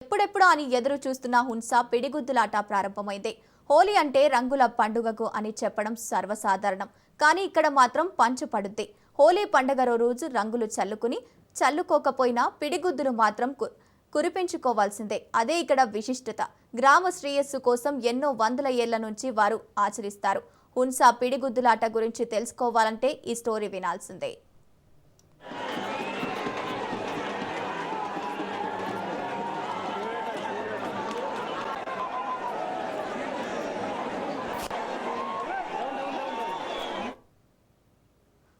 ఎప్పుడెప్పుడు అని ఎదురు చూస్తున్న హున్సా పిడిగుద్దులాట ప్రారంభమైంది. హోలీ అంటే రంగుల పండుగకు అని చెప్పడం సర్వసాధారణం. కానీ ఇక్కడ మాత్రం పంచు పడుద్ది. హోలీ పండుగ రోజు రంగులు చల్లుకోకపోయినా పిడిగుద్దులు మాత్రం కురిపించుకోవాల్సిందే. అదే ఇక్కడ విశిష్టత. గ్రామ శ్రేయస్సు కోసం ఎన్నో వందల ఏళ్ల నుంచి వారు ఆచరిస్తారు. హున్సా పిడిగుద్దులాట గురించి తెలుసుకోవాలంటే ఈ స్టోరీ వినాల్సిందే.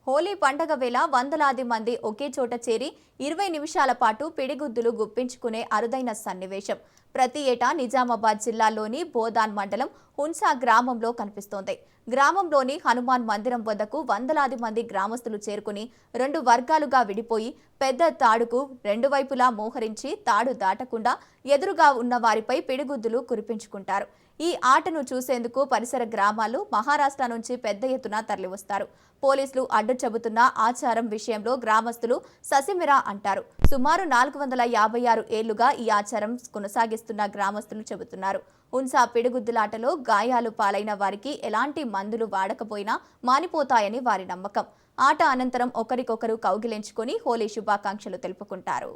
హోలీ పండగ వేళ వందలాది మంది ఒకే చోట చేరి 20 నిమిషాల పాటు పిడిగుద్దులు గుప్పించుకునే అరుదైన సన్నివేశం ప్రతి ఏటా నిజామాబాద్ జిల్లాలోని బోదాన్ మండలం హున్సా గ్రామంలో కనిపిస్తోంది. గ్రామంలోని హనుమాన్ మందిరం వద్దకు వందలాది మంది గ్రామస్తులు చేరుకుని 2 వర్గాలుగా విడిపోయి పెద్ద తాడుకు 2 వైపులా మోహరించి తాడు దాటకుండా ఎదురుగా ఉన్న వారిపై పిడిగుద్దులు కురిపించుకుంటారు. ఈ ఆటను చూసేందుకు పరిసర గ్రామాలు, మహారాష్ట్ర నుంచి పెద్ద ఎత్తున తరలివస్తారు. పోలీసులు అడ్డు చెబుతున్న ఆచారం విషయంలో గ్రామస్తులు ససిమిరా అంటారు. సుమారు 456 ఏళ్లుగా ఈ ఆచారం కొనసాగిస్తున్న గ్రామస్తులు చెబుతున్నారు. హున్సా పిడిగుద్దులాటలో గాయాలు పాలైన వారికి ఎలాంటి మందులు వాడకపోయినా మానిపోతాయని వారి నమ్మకం. ఆట అనంతరం ఒకరికొకరు కౌగిలించుకొని హోలీ శుభాకాంక్షలు తెలుపుకుంటారు.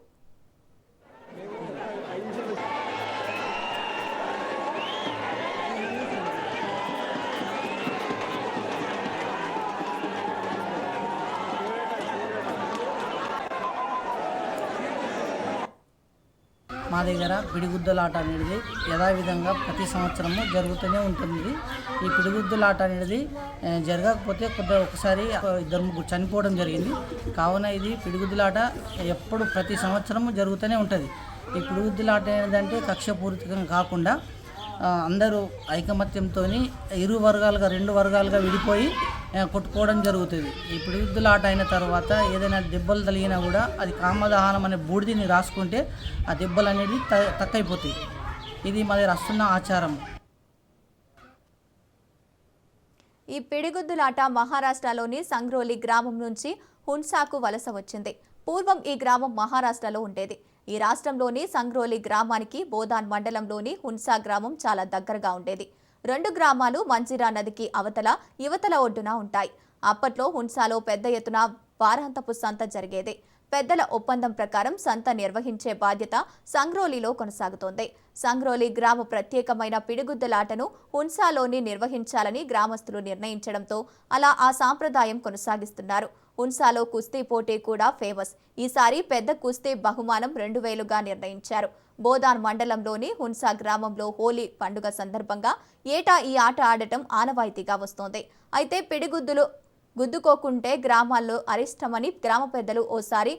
మా దగ్గర పిడిగుద్దులాట అనేది యథావిధంగా ప్రతి సంవత్సరము జరుగుతూనే ఉంటుంది. ఈ పిడిగుద్దులాట అనేది జరగకపోతే ఒకసారి 2 చనిపోవడం జరిగింది. కావున ఇది పిడిగుద్దులాట ఎప్పుడు ప్రతి సంవత్సరము జరుగుతూనే ఉంటుంది. ఈ పిడిగుద్దులాట ఏంటంటే కక్షపూరితంగా కాకుండా అందరూ ఐకమత్యంతో 2 వర్గాలుగా విడిపోయి కొట్టుకోవడం జరుగుతుంది. ఈ పిడిగుద్దులాట అయిన తర్వాత ఏదైనా దెబ్బలు తగిలినా కూడా అది కామదహనం అనే బూడిదని రాసుకుంటే ఆ దెబ్బలు అనేది తక్కైపోతాయి. ఇది మా దగ్గర వస్తున్న ఆచారం. ఈ పిడిగుద్దులాట మహారాష్ట్రలోని సంగ్రోలి గ్రామం నుంచి హున్సాకు వలస వచ్చింది. పూర్వం ఈ గ్రామం మహారాష్ట్రలో ఉండేది. ఈ రాష్ట్రంలోని సంగ్రోలి గ్రామానికి బోదాన్ మండలంలోని హున్సా గ్రామం చాలా దగ్గరగా ఉండేది. 2 గ్రామాలు మంజిరా నదికి యువతల ఒడ్డున ఉంటాయి. అప్పట్లో హున్సాలో పెద్ద ఎత్తున వారాంతపు సంత జరిగేది. పెద్దల ఒప్పందం ప్రకారం సంత నిర్వహించే బాధ్యత సంగ్రోలిలో కొనసాగుతోంది. సంగ్రోలి గ్రామ ప్రత్యేకమైన పిడిగుద్దులాటను హున్సాలోని నిర్వహించాలని గ్రామస్తులు నిర్ణయించడంతో అలా ఆ సాంప్రదాయం కొనసాగిస్తున్నారు. హున్సాలో కుస్తీ పోటీ కూడా ఫేమస్. ఈసారి పెద్ద కుస్తీ బహుమానం 2000గా నిర్ణయించారు. బోదాన్ మండలంలోని హున్సా గ్రామంలో హోలీ పండుగ సందర్భంగా ఏటా ఈ ఆట ఆడటం ఆనవాయితీగా వస్తోంది. అయితే పిడిగుద్దులు గుద్దుకోకుంటే గ్రామాల్లో అరిష్టమని గ్రామ పెద్దలు ఓసారి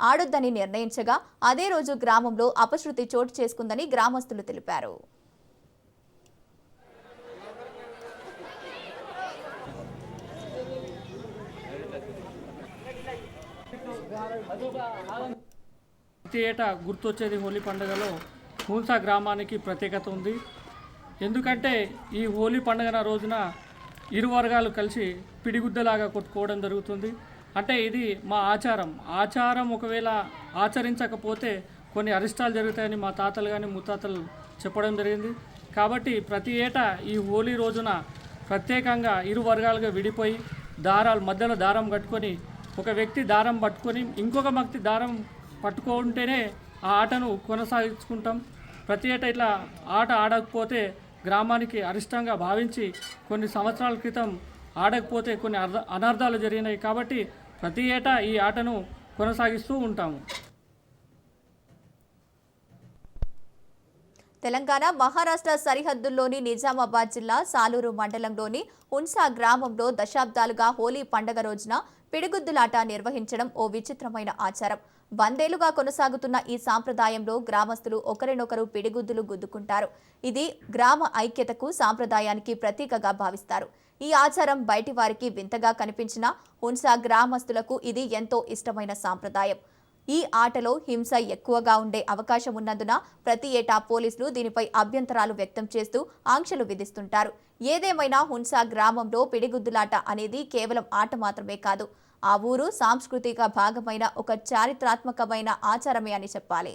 ఆడొద్దని నిర్ణయించగా అదే రోజు గ్రామంలో అపశృతి చోటు చేసుకుందని గ్రామస్తులు తెలిపారు. ప్రతి ఏటా గుర్తొచ్చేది హోలీ పండుగలో హున్సా గ్రామానికి ప్రత్యేకత ఉంది. ఎందుకంటే ఈ హోలీ పండుగ రోజున 2 వర్గాలు కలిసి పిడిగుద్దలాగా కొట్టుకోవడం జరుగుతుంది. అంటే ఇది మా ఆచారం ఒకవేళ ఆచరించకపోతే కొన్ని అరిష్టాలు జరుగుతాయని మా తాతలు కానీ ముత్తాతలు చెప్పడం జరిగింది. కాబట్టి ప్రతి ఏటా ఈ హోలీ రోజున ప్రత్యేకంగా 2 వర్గాలుగా విడిపోయి మధ్యలో దారం కట్టుకొని ఒక వ్యక్తి దారం పట్టుకొని ఇంకొక వ్యక్తి దారం పట్టుకుంటేనే ఆ ఆటను కొనసాగించుకుంటాం. ప్రతి ఏటా ఇట్లా ఆట ఆడకపోతే గ్రామానికి అరిష్టంగా భావించి కొన్ని సంవత్సరాల క్రితం ఆడకపోతే కొన్ని అనర్థాలు జరిగినాయి. కాబట్టి ప్రతి ఏటా ఈ ఆటను కొనసాగిస్తూ ఉంటాము. తెలంగాణ మహారాష్ట్ర సరిహద్దుల్లోని నిజామాబాద్ జిల్లా సాలూరు మండలంలోని హున్సా గ్రామంలో దశాబ్దాలుగా హోలీ పండుగ రోజున పిడిగుద్దులాట నిర్వహించడం ఓ విచిత్రమైన ఆచారం. 100 ఏళ్లుగా కొనసాగుతున్న ఈ సాంప్రదాయంలో గ్రామస్తులు ఒకరినొకరు పిడిగుద్దులు గుద్దుకుంటారు. ఇది గ్రామ ఐక్యతకు, సాంప్రదాయానికి ప్రతీకగా భావిస్తారు. ఈ ఆచారం బయటి వారికి వింతగా కనిపించినా హున్సా గ్రామస్తులకు ఇది ఎంతో ఇష్టమైన సాంప్రదాయం. ఈ ఆటలో హింస ఎక్కువగా ఉండే అవకాశం ఉన్నందున ప్రతి ఏటా పోలీసులు దీనిపై అభ్యంతరాలు వ్యక్తం చేస్తూ ఆంక్షలు విధిస్తుంటారు. ఏదేమైనా హున్సా గ్రామంలో పిడిగుద్దులాట అనేది కేవలం ఆట మాత్రమే కాదు, ఆ ఊరు సాంస్కృతిక భాగమైన ఒక చారిత్రాత్మకమైన ఆచారమే అని చెప్పాలి.